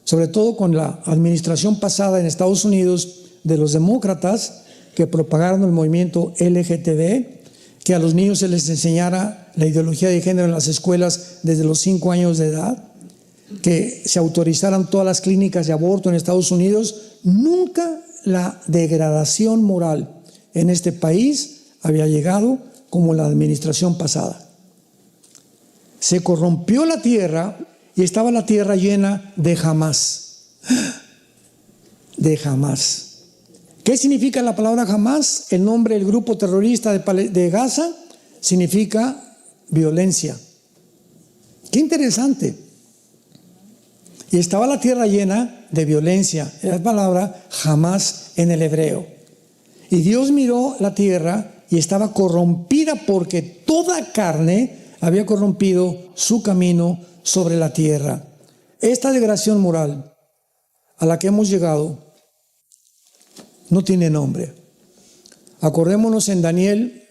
sobre todo con la administración pasada en Estados Unidos de los demócratas que propagaron el movimiento LGTB, que a los niños se les enseñara la ideología de género en las escuelas desde los 5 años de edad, que se autorizaran todas las clínicas de aborto en Estados Unidos. Nunca la degradación moral en este país había llegado como la administración pasada. Se corrompió la tierra y estaba la tierra llena de Hamás. De Hamás. ¿Qué significa la palabra Hamás? El nombre del grupo terrorista de Gaza significa violencia. Qué interesante. Y estaba la tierra llena de violencia. La palabra Hamás en el hebreo. Y Dios miró la tierra y estaba corrompida porque toda carne había corrompido su camino sobre la tierra. Esta degradación moral a la que hemos llegado no tiene nombre. Acordémonos en Daniel,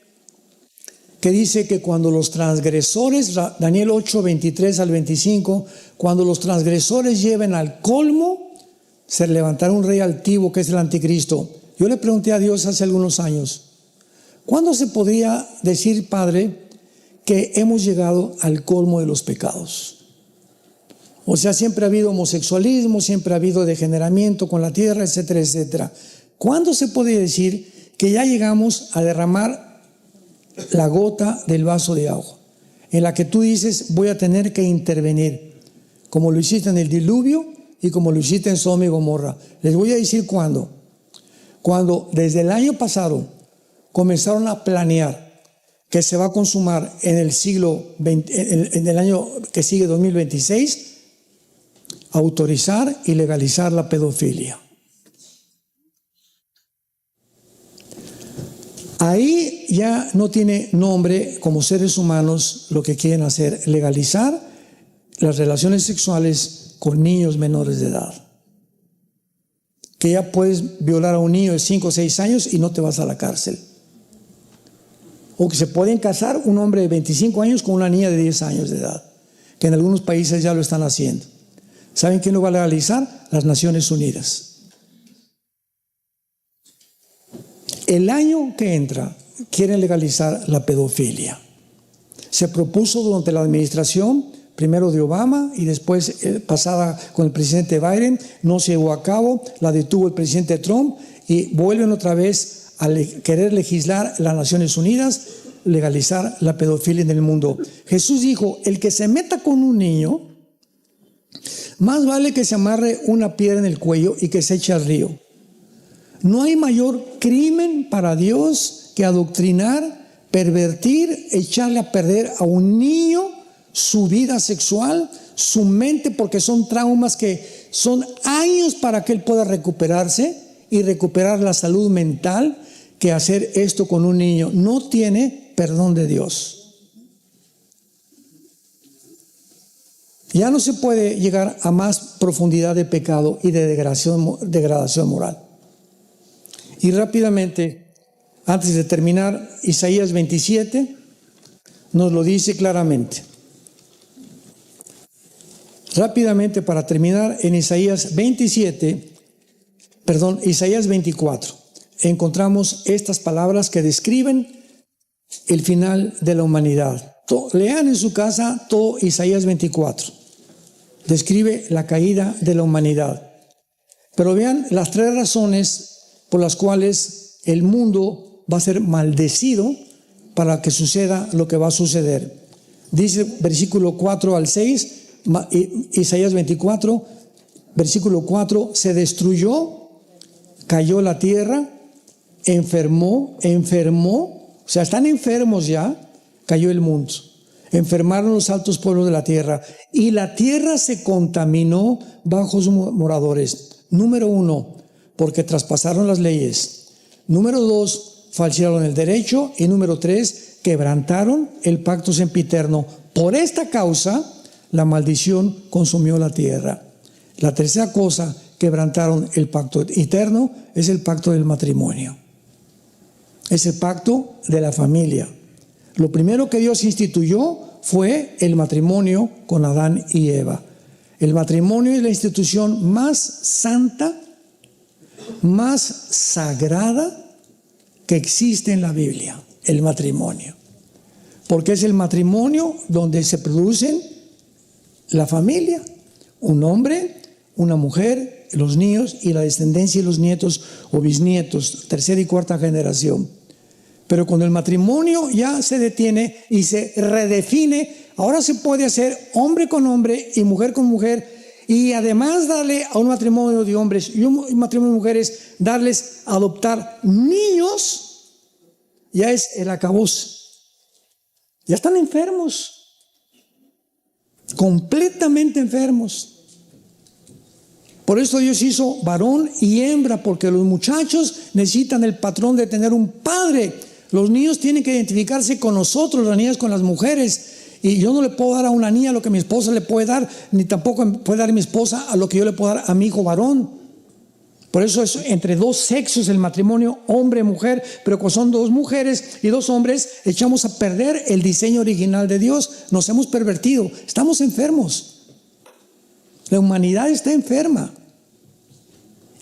que dice que cuando los transgresores, Daniel 8, 23 al 25, cuando los transgresores lleven al colmo, se levantará un rey altivo que es el anticristo. Yo le pregunté a Dios hace algunos años, ¿cuándo se podría decir, Padre, que hemos llegado al colmo de los pecados? O sea, siempre ha habido homosexualismo, siempre ha habido degeneramiento con la tierra, etcétera, etcétera. ¿Cuándo se puede decir que ya llegamos a derramar la gota del vaso de agua, en la que tú dices, voy a tener que intervenir, como lo hiciste en el diluvio y como lo hiciste en Sodoma y Gomorra? Les voy a decir cuándo. Cuando desde el año pasado comenzaron a planear que se va a consumar en el siglo 20, en el año que sigue, 2026, autorizar y legalizar la pedofilia. Ahí ya no tiene nombre como seres humanos lo que quieren hacer, legalizar las relaciones sexuales con niños menores de edad. Que ya puedes violar a un niño de 5 o 6 años y no te vas a la cárcel. O que se pueden casar un hombre de 25 años con una niña de 10 años de edad, que en algunos países ya lo están haciendo. ¿Saben quién lo va a legalizar? Las Naciones Unidas. El año que entra quieren legalizar la pedofilia. Se propuso durante la administración, primero de Obama y después pasada con el presidente Biden, no se llevó a cabo, la detuvo el presidente Trump y vuelven otra vez a querer legislar las Naciones Unidas, legalizar la pedofilia en el mundo. Jesús dijo, el que se meta con un niño, más vale que se amarre una piedra en el cuello y que se eche al río. No hay mayor crimen para Dios que adoctrinar, pervertir, echarle a perder a un niño su vida sexual, su mente, porque son traumas que son años para que él pueda recuperarse y recuperar la salud mental, que hacer esto con un niño no tiene perdón de Dios. Ya no se puede llegar a más profundidad de pecado y de degradación moral. Y rápidamente, antes de terminar, Isaías 27 nos lo dice claramente. Rápidamente, para terminar, en Isaías 24, encontramos estas palabras que describen el final de la humanidad. Lean en su casa todo Isaías 24. Describe la caída de la humanidad. Pero vean las 3 razones por las cuales el mundo va a ser maldecido para que suceda lo que va a suceder. Dice versículo 4 al 6, Isaías 24, versículo 4, se destruyó, cayó la tierra, enfermó, o sea, están enfermos ya, cayó el mundo. Enfermaron los altos pueblos de la tierra y la tierra se contaminó bajo sus moradores. Número 1, porque traspasaron las leyes. Número 2, falsearon el derecho. Y número 3, quebrantaron el pacto sempiterno. Por esta causa, la maldición consumió la tierra. La tercera cosa, quebrantaron el pacto eterno, es el pacto del matrimonio. Es el pacto de la familia. Lo primero que Dios instituyó fue el matrimonio con Adán y Eva. El matrimonio es la institución más santa, más sagrada que existe en la Biblia, el matrimonio. Porque es el matrimonio donde se producen la familia, un hombre, una mujer, los niños y la descendencia y los nietos o bisnietos, tercera y cuarta generación. Pero cuando el matrimonio ya se detiene y se redefine, ahora se puede hacer hombre con hombre y mujer con mujer, y además darle a un matrimonio de hombres y un matrimonio de mujeres, darles a adoptar niños, ya es el acabose. Ya están enfermos, completamente enfermos. Por eso Dios hizo varón y hembra, porque los muchachos necesitan el patrón de tener un padre. Los niños tienen que identificarse con nosotros, las niñas con las mujeres. Y yo no le puedo dar a una niña lo que mi esposa le puede dar, ni tampoco puede dar a mi esposa a lo que yo le puedo dar a mi hijo varón. Por eso es entre dos sexos el matrimonio, hombre-mujer, pero cuando son dos mujeres y dos hombres, echamos a perder el diseño original de Dios. Nos hemos pervertido, estamos enfermos. La humanidad está enferma.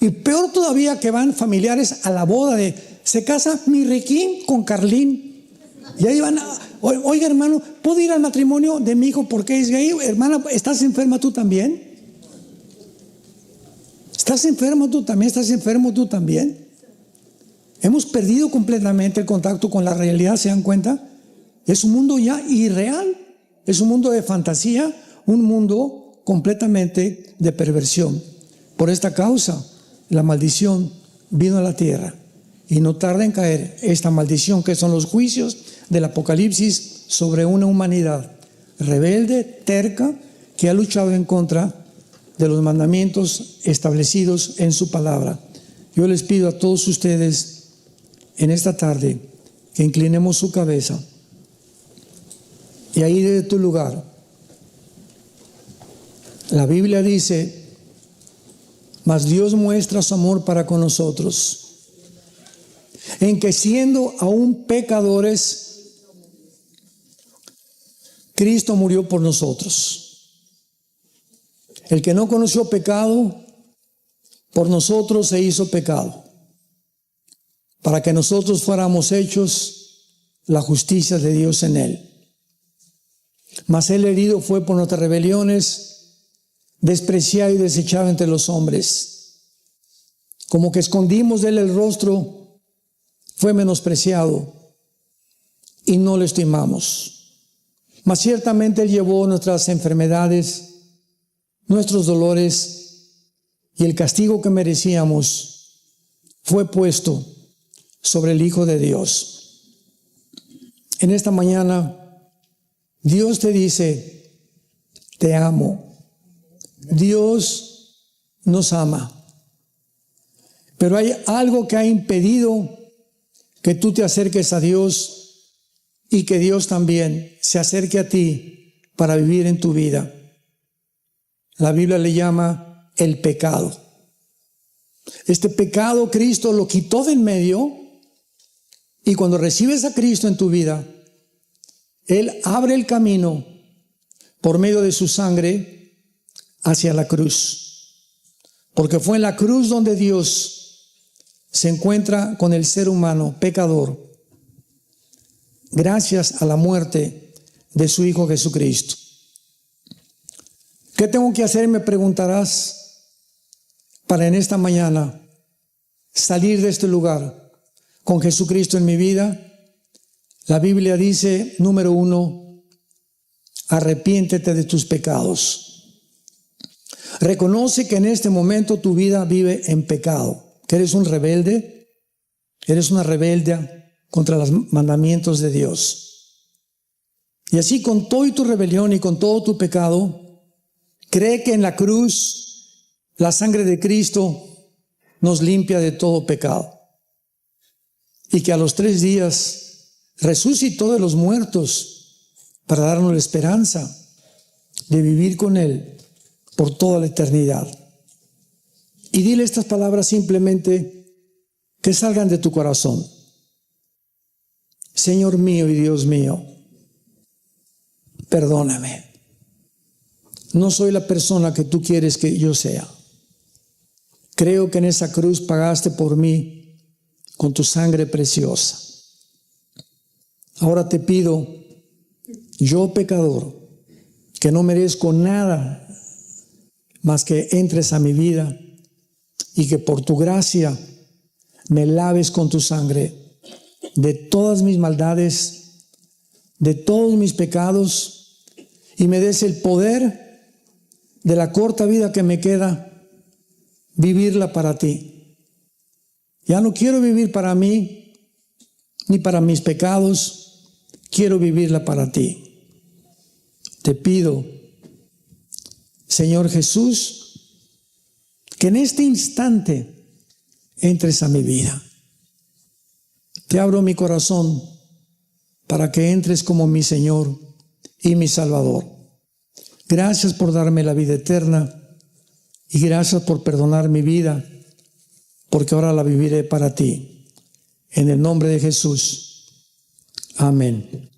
Y peor todavía que van familiares a la boda de, se casa mi Riquín con Carlín. Y ahí van, oiga hermano, ¿puedo ir al matrimonio de mi hijo porque es gay? Hermana, ¿estás enferma tú también? ¿Estás enfermo tú también? ¿Estás enfermo tú también? Hemos perdido completamente el contacto con la realidad, ¿se dan cuenta? Es un mundo ya irreal, es un mundo de fantasía, un mundo completamente de perversión. Por esta causa, la maldición vino a la tierra y no tarda en caer esta maldición, que son los juicios del Apocalipsis sobre una humanidad rebelde, terca, que ha luchado en contra de los mandamientos establecidos en su palabra. Yo les pido a todos ustedes en esta tarde que inclinemos su cabeza y ahí desde tu lugar. La Biblia dice, mas Dios muestra su amor para con nosotros, en que siendo aún pecadores, Cristo murió por nosotros. El que no conoció pecado, por nosotros se hizo pecado, para que nosotros fuéramos hechos la justicia de Dios en él. Mas él herido fue por nuestras rebeliones, despreciado y desechado entre los hombres. Como que escondimos de él el rostro, fue menospreciado y no lo estimamos. Mas ciertamente él llevó nuestras enfermedades, nuestros dolores, y el castigo que merecíamos fue puesto sobre el Hijo de Dios. En esta mañana, Dios te dice, te amo. Dios nos ama. Pero hay algo que ha impedido que tú te acerques a Dios y que Dios también se acerque a ti para vivir en tu vida. La Biblia le llama el pecado. Este pecado Cristo lo quitó de en medio, y cuando recibes a Cristo en tu vida, Él abre el camino por medio de su sangre hacia la cruz. Porque fue en la cruz donde Dios se encuentra con el ser humano pecador, gracias a la muerte de su Hijo Jesucristo. ¿Qué tengo que hacer? Me preguntarás, para en esta mañana salir de este lugar con Jesucristo en mi vida. La Biblia dice, número 1, arrepiéntete de tus pecados. Reconoce que en este momento tu vida vive en pecado, que eres un rebelde, eres una rebelde contra los mandamientos de Dios. Y así, con toda tu rebelión y con todo tu pecado, cree que en la cruz la sangre de Cristo nos limpia de todo pecado, y que a los 3 días resucitó de los muertos para darnos la esperanza de vivir con Él por toda la eternidad. Y dile estas palabras simplemente, que salgan de tu corazón. Señor mío y Dios mío, perdóname. No soy la persona que tú quieres que yo sea. Creo que en esa cruz pagaste por mí con tu sangre preciosa. Ahora te pido, yo pecador, que no merezco nada más que entres a mi vida y que por tu gracia me laves con tu sangre de todas mis maldades, de todos mis pecados, y me des el poder de la corta vida que me queda, vivirla para ti. Ya no quiero vivir para mí, ni para mis pecados, quiero vivirla para ti. Te pido, Señor Jesús, que en este instante entres a mi vida. Te abro mi corazón para que entres como mi Señor y mi Salvador. Gracias por darme la vida eterna y gracias por perdonar mi vida, porque ahora la viviré para ti. En el nombre de Jesús. Amén.